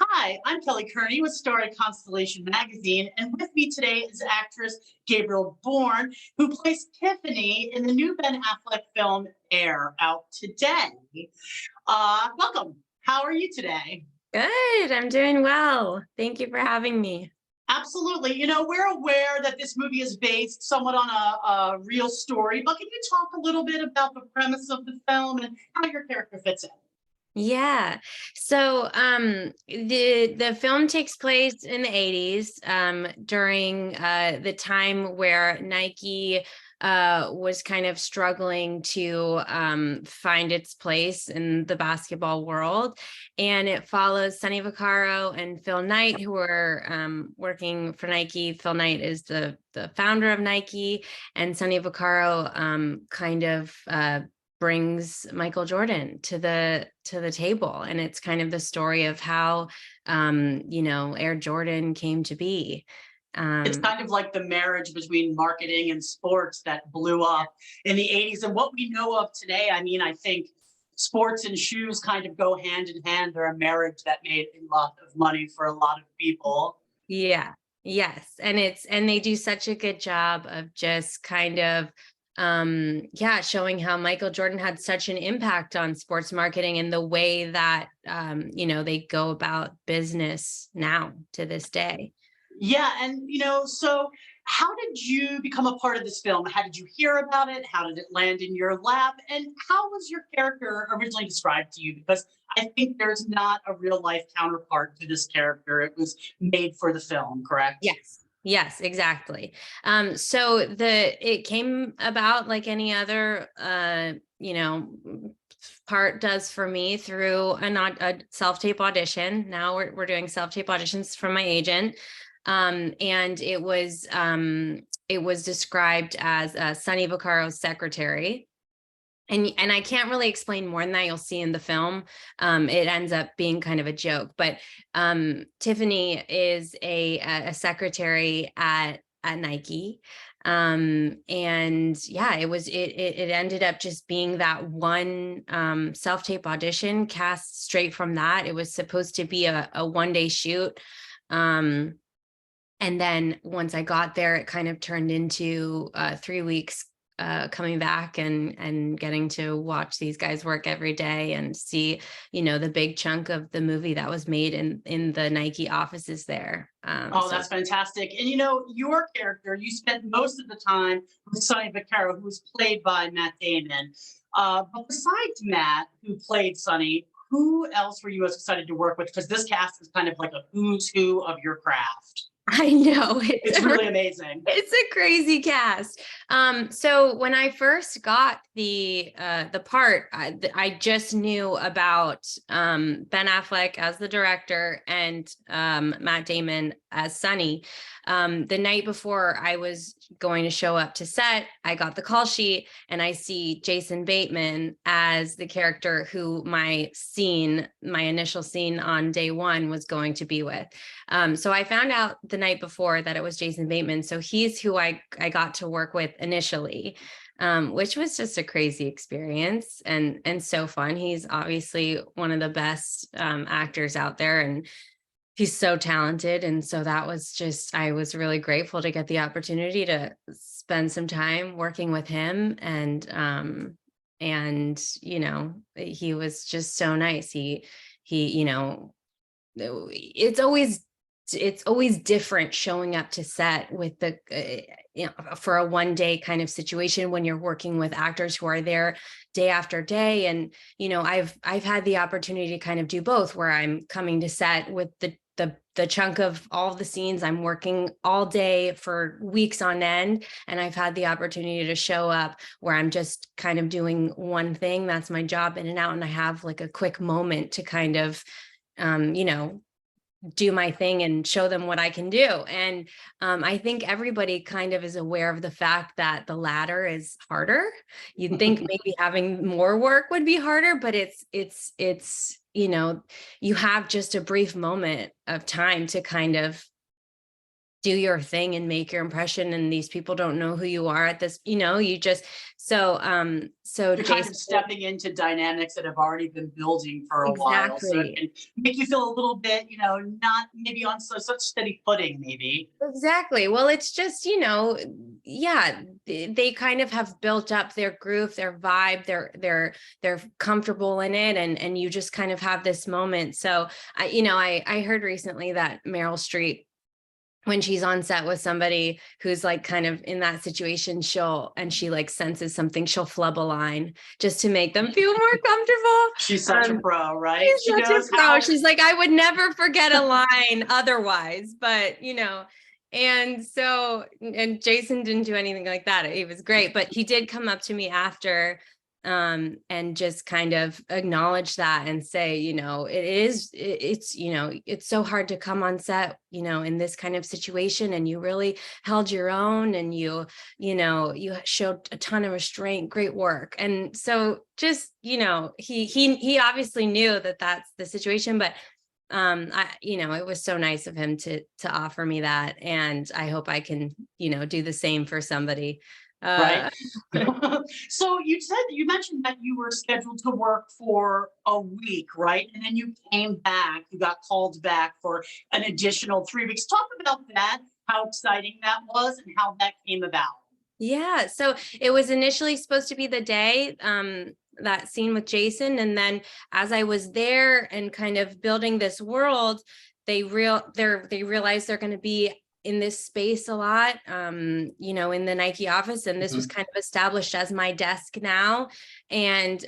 Hi, I'm Kelly Kearney with Star at Constellation Magazine, and with me today is actress Gabrielle Bourne, who plays Tiffany in the new Ben Affleck film Air, out today. Welcome. How are you today? Good. I'm doing well. Thank you for having me. Absolutely. We're aware that this movie is based somewhat on a real story, but can you talk a little bit about the premise of the film and how your character fits in? Yeah. The film takes place in the 80s, during the time where Nike was kind of struggling to find its place in the basketball world. And it follows Sonny Vaccaro and Phil Knight, who are working for Nike. Phil Knight is the founder of Nike, and Sonny Vaccaro kind of brings Michael Jordan to the table. And it's kind of the story of how Air Jordan came to be. It's kind of like the marriage between marketing and sports that blew up in the 80s. And what we know of today, I think sports and shoes kind of go hand in hand. They're a marriage that made a lot of money for a lot of people. Yeah. Yes. And they do such a good job of just kind of showing how Michael Jordan had such an impact on sports marketing and the way that they go about business now to this day. Yeah. And, so how did you become a part of this film? How did you hear about it? How did it land in your lap? And how was your character originally described to you? Because I think there's not a real life counterpart to this character. It was made for the film, correct? Yes. Yes, exactly. It came about like any other part does for me through a self-tape audition. Now we're doing self-tape auditions from my agent. And it was described as Sonny Vaccaro's secretary. And I can't really explain more than that. You'll see in the film. It ends up being kind of a joke, but Tiffany is a secretary at Nike. And yeah, it ended up just being that one self-tape audition cast straight from that. It was supposed to be a one-day shoot. And then once I got there, it kind of turned into 3 weeks coming back and getting to watch these guys work every day and see, the big chunk of the movie that was made in the Nike offices there. Oh, that's fantastic. And your character, you spent most of the time with Sonny Vaccaro, who was played by Matt Damon. But besides Matt, who played Sonny, who else were you as excited to work with? Because this cast is kind of like a who's who of your craft. I know It's really amazing. it's a crazy cast. So when I first got the part, I just knew about Ben Affleck as the director and Matt Damon as Sonny. The night before I was going to show up to set, I got the call sheet and I see Jason Bateman as the character who my initial scene on day one was going to be with. So I found out the night before that it was Jason Bateman. So he's who I got to work with initially, which was just a crazy experience and so fun. He's obviously one of the best actors out there, and he's so talented. And so that was just, I was really grateful to get the opportunity to spend some time working with him. And he was just so nice. It's always different showing up to set with for a one day kind of situation when you're working with actors who are there day after day. And I've had the opportunity to kind of do both, where I'm coming to set with the chunk of all the scenes. I'm working all day for weeks on end, and I've had the opportunity to show up where I'm just kind of doing one thing. That's my job, in and out, and I have like a quick moment to kind of do my thing and show them what I can do. And I think everybody kind of is aware of the fact that the latter is harder. You'd think maybe having more work would be harder, but it's you have just a brief moment of time to kind of do your thing and make your impression, and these people don't know who you are at this, you just, so You're kind Jason. of stepping into dynamics that have already been building for a while, so it Exactly. can make you feel a little bit, not maybe on such steady footing, maybe. Exactly. Well, it's just, yeah, they kind of have built up their groove, their vibe, they're comfortable in it, and you just kind of have this moment. So I heard recently that Meryl Streep, when she's on set with somebody who's like kind of in that situation, she like senses something, she'll flub a line just to make them feel more comfortable. She's such a pro, right? She's She such a knows pro. how. She's like, I would never forget a line otherwise, but and so, and Jason didn't do anything like that. He was great, but he did come up to me after, and just kind of acknowledge that and say, it's so hard to come on set, in this kind of situation, and you really held your own, and you showed a ton of restraint, great work. And so just, he obviously knew that that's the situation, but it was so nice of him to offer me that, and I hope I can, do the same for somebody. Right. So you mentioned that you were scheduled to work for a week, right? And then you came back, you got called back for an additional 3 weeks. Talk about that, how exciting that was and how that came about. Yeah, so it was initially supposed to be the day, that scene with Jason, and then as I was there and kind of building this world, they realize they're going to be in this space a lot, in the Nike office, and this was kind of established as my desk now. And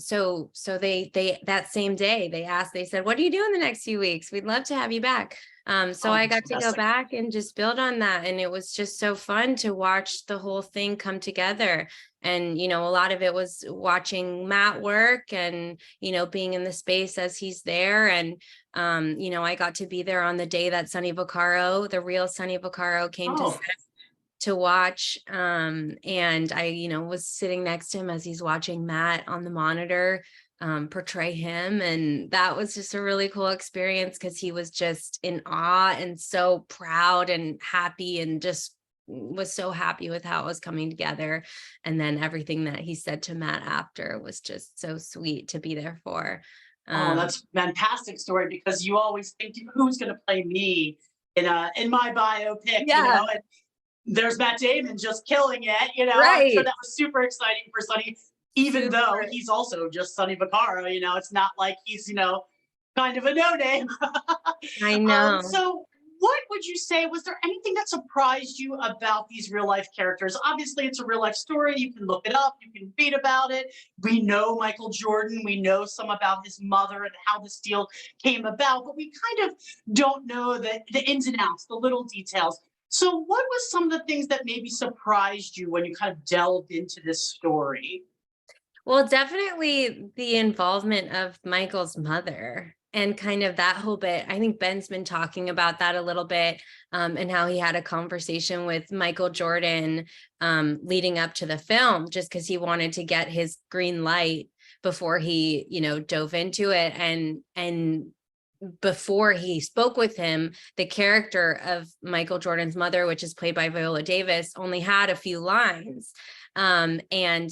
so they that same day they said, "What do you do in the next few weeks? We'd love to have you back." So Oh, I that's got to go fantastic. back and just build on that. And it was just so fun to watch the whole thing come together. And, a lot of it was watching Matt work and, being in the space as he's there. And, I got to be there on the day that Sonny Vaccaro, the real Sonny Vaccaro, came to Oh, set to watch. And I, was sitting next to him as he's watching Matt on the monitor portray him. And that was just a really cool experience because he was just in awe and so proud and happy, and just was so happy with how it was coming together. And then everything that he said to Matt after was just so sweet to be there for. oh, Um, that's a fantastic story because you always think who's going to play me in my biopic, yeah, and there's Matt Damon just killing it. I'm sure right. that was super exciting for Sonny, even though Super. he's also just Sonny Vaccaro. It's not like he's kind of a no name. I know. So what would you say, was there anything that surprised you about these real life characters? Obviously it's a real life story, you can look it up, you can read about it. We know Michael Jordan, we know some about his mother and how this deal came about, but we kind of don't know the ins and outs, the little details. So what was some of the things that maybe surprised you when you kind of delved into this story? Well, definitely the involvement of Michael's mother and kind of that whole bit. I think Ben's been talking about that a little bit, and how he had a conversation with Michael Jordan, leading up to the film, just because he wanted to get his green light before he, dove into it. And before he spoke with him, the character of Michael Jordan's mother, which is played by Viola Davis, only had a few lines. And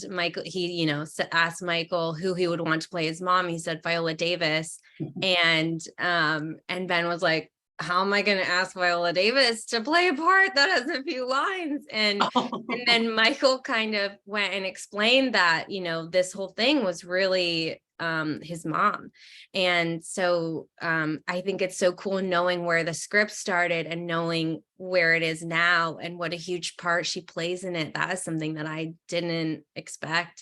Michael, he, asked Michael who he would want to play his mom. He said Viola Davis. And Ben was like, how am I going to ask Viola Davis to play a part that has a few lines? And then Michael kind of went and explained that, this whole thing was really his mom. And so I think it's so cool knowing where the script started and knowing where it is now and what a huge part she plays in it. That is something that I didn't expect.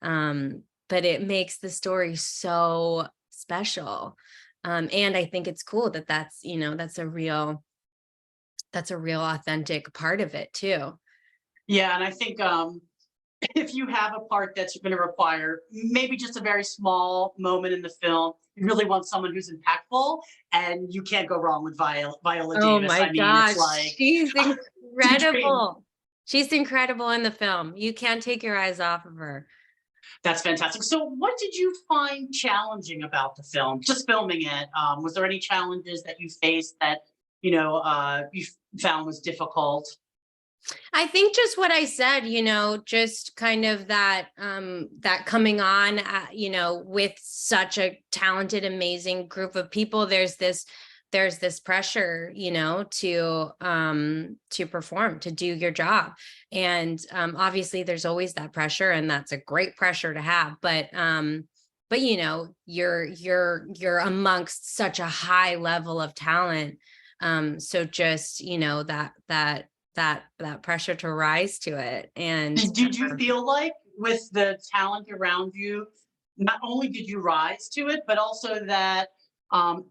But it makes the story so special. And I think it's cool that that's a real authentic part of it too. Yeah, and I think if you have a part that's going to require maybe just a very small moment in the film, you really want someone who's impactful, and you can't go wrong with Viola Oh Davis. my I mean, it's gosh, like she's it's a dream. incredible. She's incredible in the film. You can't take your eyes off of her. That's fantastic. So, what did you find challenging about the film? Just filming it. Was there any challenges that you faced that you found was difficult? I think just what I said, just kind of that that coming on, with such a talented, amazing group of people, there's this pressure, to perform, to do your job. And obviously there's always that pressure, and that's a great pressure to have. But you're amongst such a high level of talent. So just, that pressure to rise to it. And Did you feel like with the talent around you, not only did you rise to it, but also that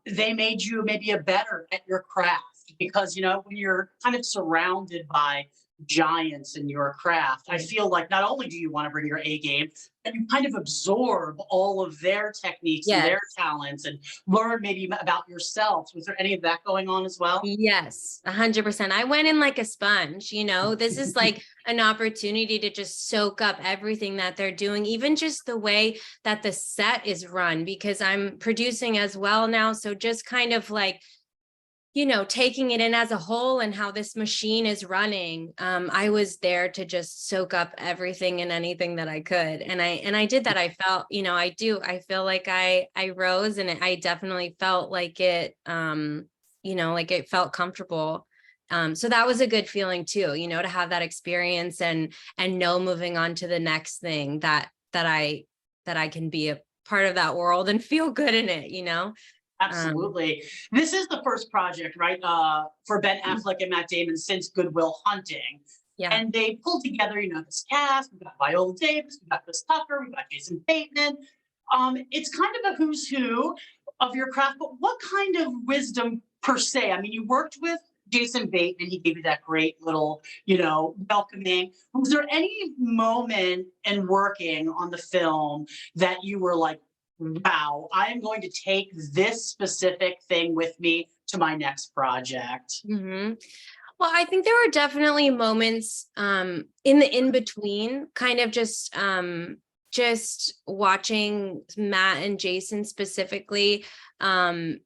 they made you maybe a better at your craft? Because when you're kind of surrounded by giants in your craft, I feel like not only do you want to bring your A game, but you kind of absorb all of their techniques and yes. their talents and learn maybe about yourself. Was there any of that going on as well? Yes, 100%. I went in like a sponge, this is like an opportunity to just soak up everything that they're doing, even just the way that the set is run, because I'm producing as well now. So just kind of like, taking it in as a whole and how this machine is running. I was there to just soak up everything and anything that I could. And I did that. I felt, I feel like I rose, and I definitely felt like it, like it felt comfortable. So that was a good feeling too, to have that experience and know moving on to the next thing that I can be a part of that world and feel good in it. Absolutely. This is the first project, right, for Ben Affleck and Matt Damon since Good Will Hunting. Yeah. And they pulled together, this cast. We've got Viola Davis, we've got Chris Tucker, we've got Jason Bateman. It's kind of a who's who of your craft, but what kind of wisdom per se? I mean, you worked with Jason Bateman, he gave you that great little, welcoming. Was there any moment in working on the film that you were like, wow, I am going to take this specific thing with me to my next project? Mm-hmm. Well, I think there were definitely moments in the in between, kind of just watching Matt and Jason specifically, and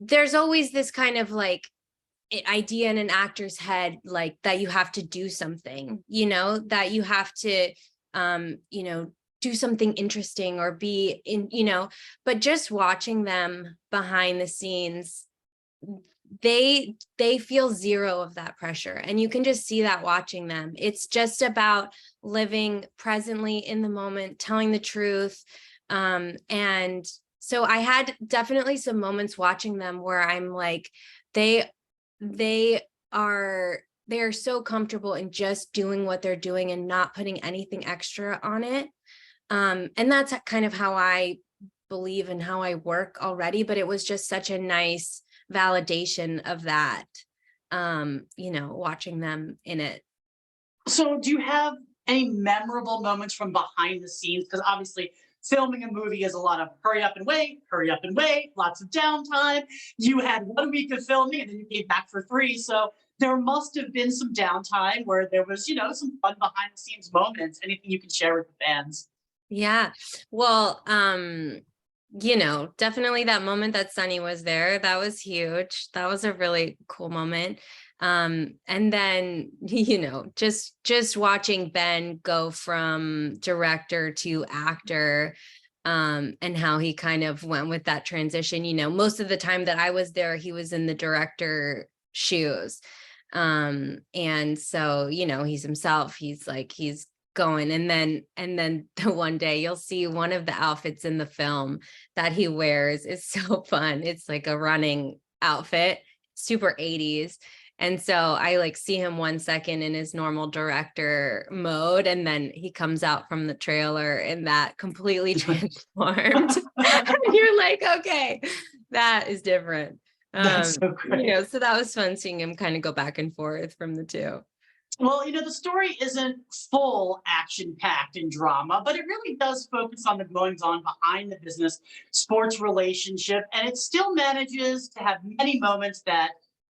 there's always this kind of like idea in an actor's head, like that you have to do something, that you have to do something interesting or be in, but just watching them behind the scenes, they feel zero of that pressure. And you can just see that watching them. It's just about living presently in the moment, telling the truth. And so I had definitely some moments watching them where I'm like, they are so comfortable in just doing what they're doing and not putting anything extra on it. And that's kind of how I believe and how I work already, but it was just such a nice validation of that, watching them in it. So, do you have any memorable moments from behind the scenes? Because obviously, filming a movie is a lot of hurry up and wait, lots of downtime. You had 1 week of filming and then you came back for 3. So, there must have been some downtime where there was, some fun behind the scenes moments. Anything you can share with the fans? Yeah. Well, definitely that moment that Sunny was there, that was huge. That was a really cool moment. And then, just watching Ben go from director to actor, and how he kind of went with that transition. Most of the time that I was there, he was in the director shoes. And so, he's himself, he's going, and then the one day you'll see one of the outfits in the film that he wears is so fun. It's like a running outfit, super 80s. And so I see him 1 second in his normal director mode, and then he comes out from the trailer in that completely transformed. And you're like, okay, that is different. That's so great. So that was fun seeing him kind of go back and forth from the two. Well, the story isn't full action packed and drama, but it really does focus on the goings on behind the business sports relationship. And it still manages to have many moments that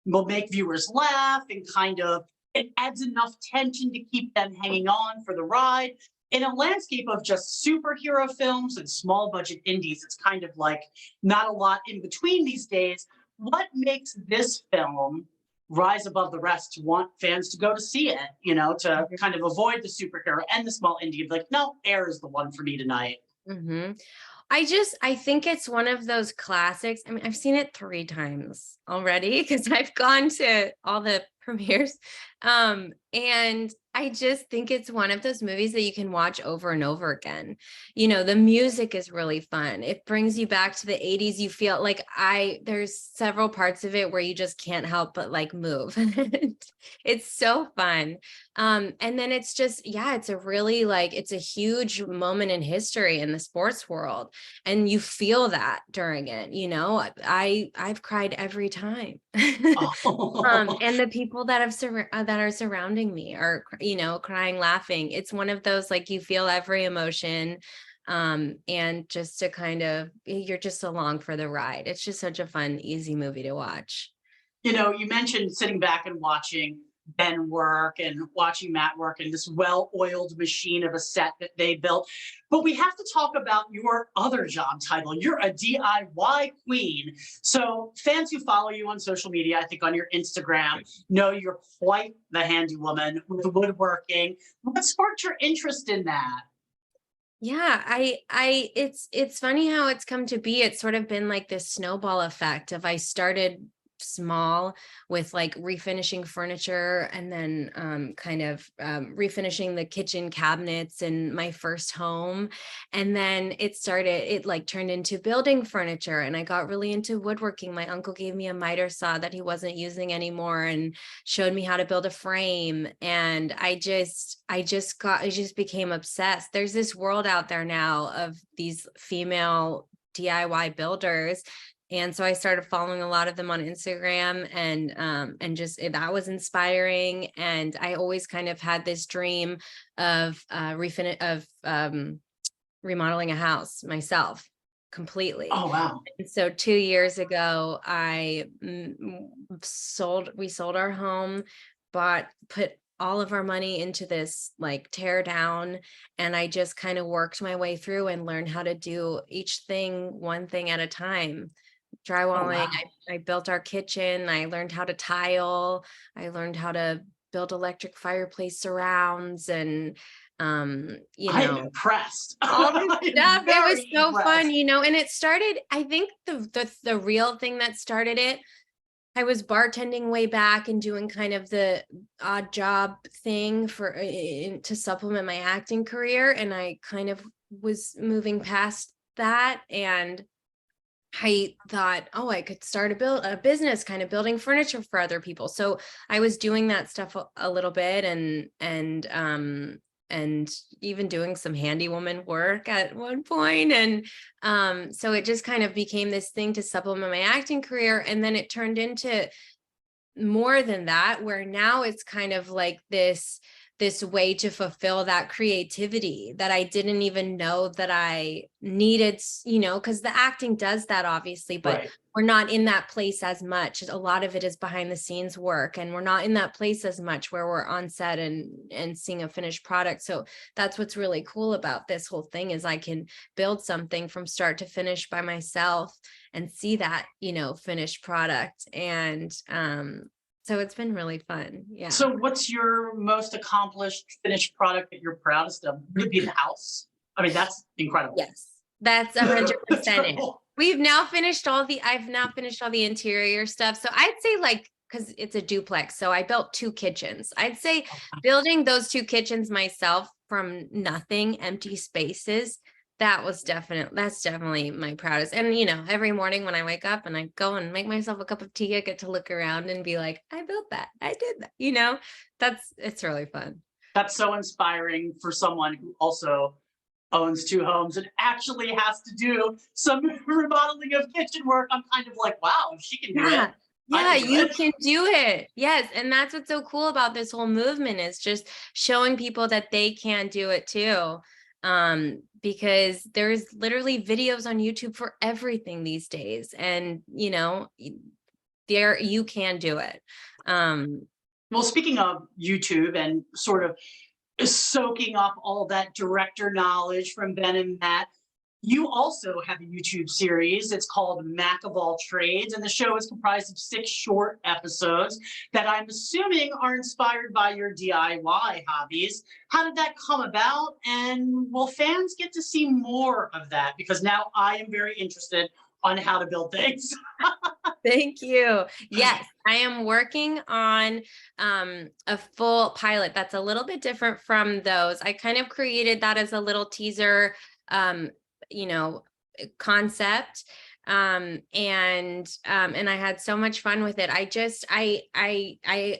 will make viewers laugh and kind of it adds enough tension to keep them hanging on for the ride. in a landscape of just superhero films and small budget indies, it's kind of like not a lot in between these days. What makes this film rise above the rest to want fans to go to see it, to kind of avoid the superhero and the small indie? Like, no, Air is the one for me tonight. Mm-hmm. I think it's one of those classics. I mean, I've seen it 3 times already because I've gone to all the premieres. And I just think it's one of those movies that you can watch over and over again. The music is really fun. It brings you back to the 80s. You feel like there's several parts of it where you just can't help but like move. It's so fun. And then it's just, yeah, it's a really it's a huge moment in history in the sports world. And you feel that during it, I've cried every time. Oh. And the people that that are surrounding me are, crying, laughing. It's one of those, like, you feel every emotion. And just to kind of, you're just along for the ride. It's just such a fun, easy movie to watch. You mentioned sitting back and watching Ben work and watching Matt work and this well-oiled machine of a set that they built. But we have to talk about your other job title. You're a DIY queen. So fans who follow you on social media, I think on your Instagram, know you're quite the handy woman with the woodworking. What sparked your interest in that? Yeah, it's funny how it's come to be. It's sort of been like this snowball effect of, I started small with like refinishing furniture, and then kind of refinishing the kitchen cabinets in my first home. And then it like turned into building furniture, and I got really into woodworking. My uncle gave me a miter saw that he wasn't using anymore and showed me how to build a frame. And I just became obsessed. There's this world out there now of these female DIY builders. And so I started following a lot of them on Instagram, and just that was inspiring. And I always kind of had this dream of remodeling a house myself completely. Oh, wow. And so 2 years ago, we sold our home, put all of our money into this like tear down. And I just kind of worked my way through and learned how to do each thing, one thing at a time. Oh, Drywalling, wow. I built our kitchen, I learned how to tile, I learned how to build electric fireplace surrounds, and I am impressed. all this I am stuff. It was very so fun, impressed. and it started, I think the real thing that started it, I was bartending way back and doing kind of the odd job thing to supplement my acting career, and I kind of was moving past that, and I thought, oh, I could start a business kind of building furniture for other people. So I was doing that stuff a little bit, and even doing some handy woman work at one point. And so it just kind of became this thing to supplement my acting career. And then it turned into more than that, where now it's kind of like this way to fulfill that creativity that I didn't even know that I needed, because the acting does that, obviously, but Right. we're not in that place as much. A lot of it is behind the scenes work, and we're not in that place as much where we're on set and seeing a finished product. So that's what's really cool about this whole thing, is I can build something from start to finish by myself and see that, finished product. And so it's been really fun. Yeah. So what's your most accomplished finished product that you're proudest of? Would it be the house? I mean, that's incredible. Yes, that's 100% it. Incredible. I've now finished all the interior stuff. So I'd say, like, because it's a duplex, so I built 2 kitchens. I'd say building those 2 kitchens myself from nothing, empty spaces, that's definitely my proudest. And every morning when I wake up and I go and make myself a cup of tea, I get to look around and be like, I built that, I did that. It's really fun. That's so inspiring for someone who also owns 2 homes and actually has to do some remodeling of kitchen work. I'm kind of like, wow, if she can do it, I Yeah, can do you it. can do it. Yes. And that's what's so cool about this whole movement, is just showing people that they can do it too. Because there's literally videos on YouTube for everything these days. And, you can do it. Well, speaking of YouTube and sort of soaking up all that director knowledge from Ben and Matt. You also have a YouTube series. It's called Mac of All Trades, and the show is comprised of 6 short episodes that I'm assuming are inspired by your DIY hobbies. How did that come about? And will fans get to see more of that? Because now I am very interested on how to build things. Thank you. Yes, I am working on a full pilot that's a little bit different from those. I kind of created that as a little teaser, um, you know, concept. And I had so much fun with it. I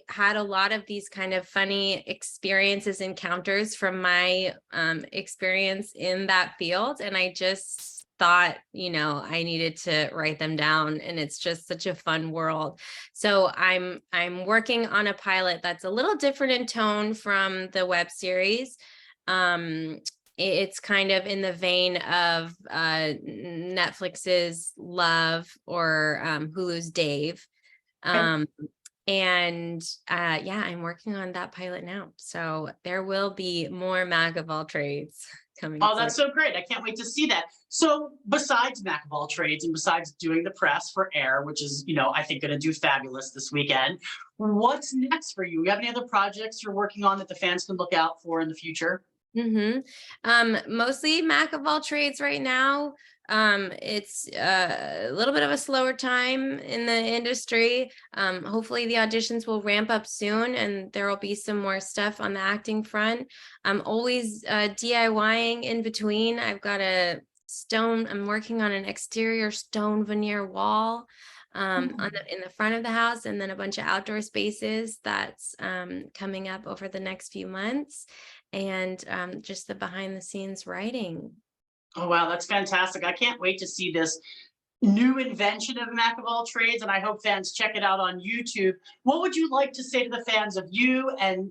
had a lot of these kind of funny experiences, encounters from my experience in that field. And I just thought, I needed to write them down, and it's just such a fun world. So I'm working on a pilot that's a little different in tone from the web series. It's kind of in the vein of Netflix's Love, or Hulu's Dave. And Yeah, I'm working on that pilot now. So there will be more Mac of all trades coming oh, soon. that's so great. I can't wait to see that. So besides Mac of All Trades and besides doing the press for Air, which is, I think going to do fabulous this weekend, what's next for you? You have any other projects you're working on that the fans can look out for in the future? Mostly Mac of all trades right now. It's a little bit of a slower time in the industry. Hopefully the auditions will ramp up soon, and there will be some more stuff on the acting front. I'm always DIYing in between. I've got I'm working on an exterior stone veneer wall in the front of the house, and then a bunch of outdoor spaces that's coming up over the next few months, and just the behind the scenes writing. Oh, wow, that's fantastic. I can't wait to see this new invention of Mac of All Trades, and I hope fans check it out on YouTube. What would you like to say to the fans of you and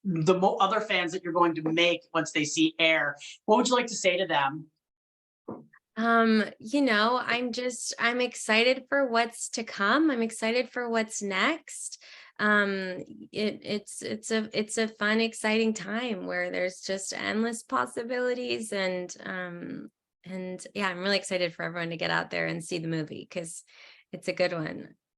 the other fans that you're going to make once they see Air? What would you like to say to them? I'm excited for what's to come. I'm excited for what's next. It's a fun, exciting time where there's just endless possibilities, and yeah, I'm really excited for everyone to get out there and see the movie, because it's a good one.